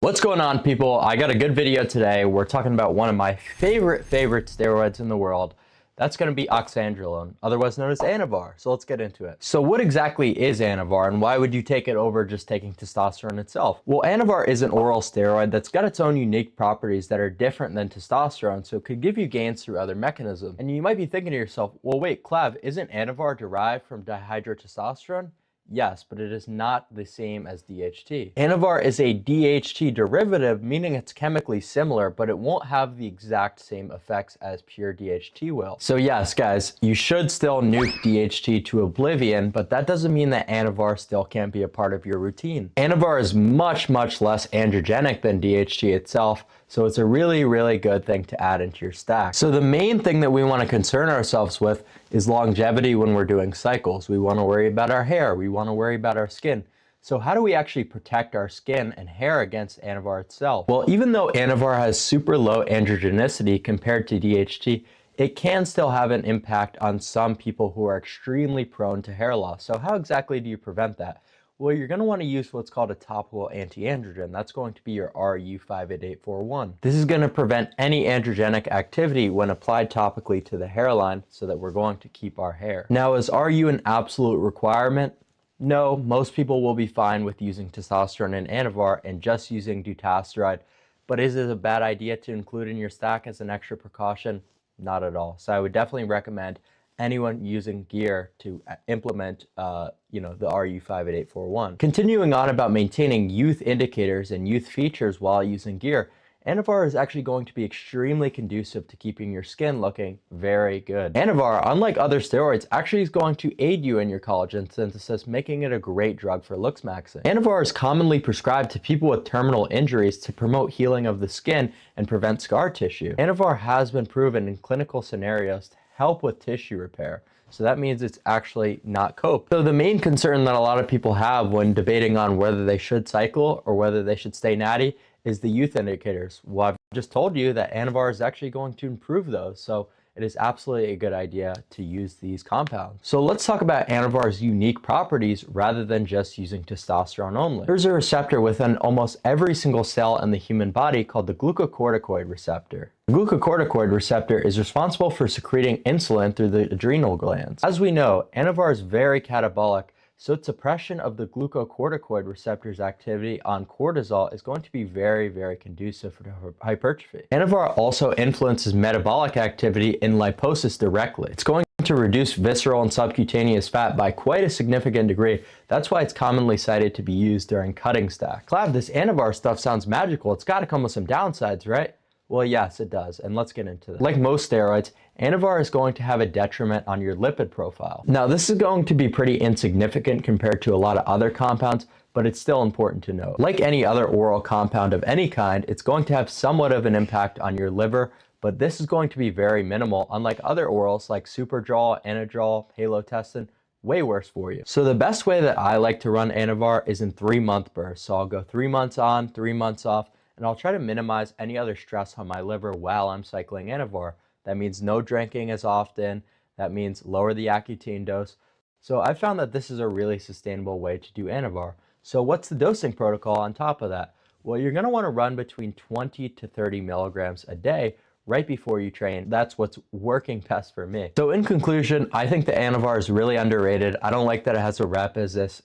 What's going on, people? I got a good video today. We're talking about one of my favorite steroids in the world. That's going to be oxandrolone, otherwise known as Anavar. So let's get into it. So what exactly is Anavar, and why would you take it over just taking testosterone itself? Well, Anavar is an oral steroid that's got its own unique properties that are different than testosterone, so it could give you gains through other mechanisms. And you might be thinking to yourself, well, wait, Clav, isn't Anavar derived from dihydrotestosterone? Yes, but it is not the same as DHT. Anavar is a DHT derivative, meaning it's chemically similar, but it won't have the exact same effects as pure DHT will. So yes, guys, you should still nuke DHT to oblivion, but that doesn't mean that Anavar still can't be a part of your routine. Anavar is much less androgenic than DHT itself, so it's a really good thing to add into your stack. So the main thing that we want to concern ourselves with is longevity when we're doing cycles. We want to worry about our hair. We want to worry about our skin. So how do we actually protect our skin and hair against Anavar itself? Well, even though Anavar has super low androgenicity compared to DHT, it can still have an impact on some people who are extremely prone to hair loss. So how exactly do you prevent that? Well, you're going to want to use what's called a topical anti-androgen. That's going to be your RU58841. This is going to prevent any androgenic activity when applied topically to the hairline so that we're going to keep our hair. Now, is RU an absolute requirement? No, most people will be fine with using testosterone and Anavar and just using dutasteride. But is it a bad idea to include in your stack as an extra precaution? Not at all. So I would definitely recommend anyone using gear to implement the RU58841. Continuing on about maintaining youth indicators and youth features while using gear, Anavar is actually going to be extremely conducive to keeping your skin looking very good. Anavar, unlike other steroids, actually is going to aid you in your collagen synthesis, making it a great drug for looksmaxxing. Anavar is commonly prescribed to people with terminal injuries to promote healing of the skin and prevent scar tissue. Anavar has been proven in clinical scenarios to help with tissue repair. So that means it's actually not cope. So the main concern that a lot of people have when debating on whether they should cycle or whether they should stay natty is the youth indicators. Well, I've just told you that Anavar is actually going to improve those. So it is absolutely a good idea to use these compounds. So let's talk about Anavar's unique properties rather than just using testosterone only. There's a receptor within almost every single cell in the human body called the glucocorticoid receptor. The glucocorticoid receptor is responsible for secreting insulin through the adrenal glands. As we know, Anavar is very catabolic, so its suppression of the glucocorticoid receptor's activity on cortisol is going to be very conducive for hypertrophy. Anavar also influences metabolic activity in liposis directly. It's going to reduce visceral and subcutaneous fat by quite a significant degree. That's why it's commonly cited to be used during cutting stacks. Clav, this Anavar stuff sounds magical. It's got to come with some downsides, right? Well, yes, it does, and let's get into this. Like most steroids, Anavar is going to have a detriment on your lipid profile. Now, this is going to be pretty insignificant compared to a lot of other compounds, but it's still important to note. Like any other oral compound of any kind, it's going to have somewhat of an impact on your liver, but this is going to be very minimal, unlike other orals like Superdrol, Anadrol, Halotestin, way worse for you. So the best way that I like to run Anavar is in 3-month bursts. So I'll go 3 months on, 3 months off, and I'll try to minimize any other stress on my liver while I'm cycling Anavar. That means no drinking as often. That means lower the Accutane dose. So I found that this is a really sustainable way to do Anavar. So what's the dosing protocol on top of that? Well, you're going to want to run between 20 to 30 milligrams a day right before you train. That's what's working best for me. So in conclusion, I think the Anavar is really underrated. I don't like that it has a rep as this,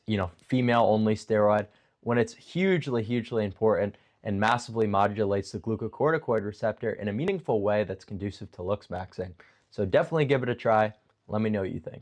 female-only steroid when it's hugely important and massively modulates the glucocorticoid receptor in a meaningful way that's conducive to looksmaxxing. So definitely give it a try. Let me know what you think.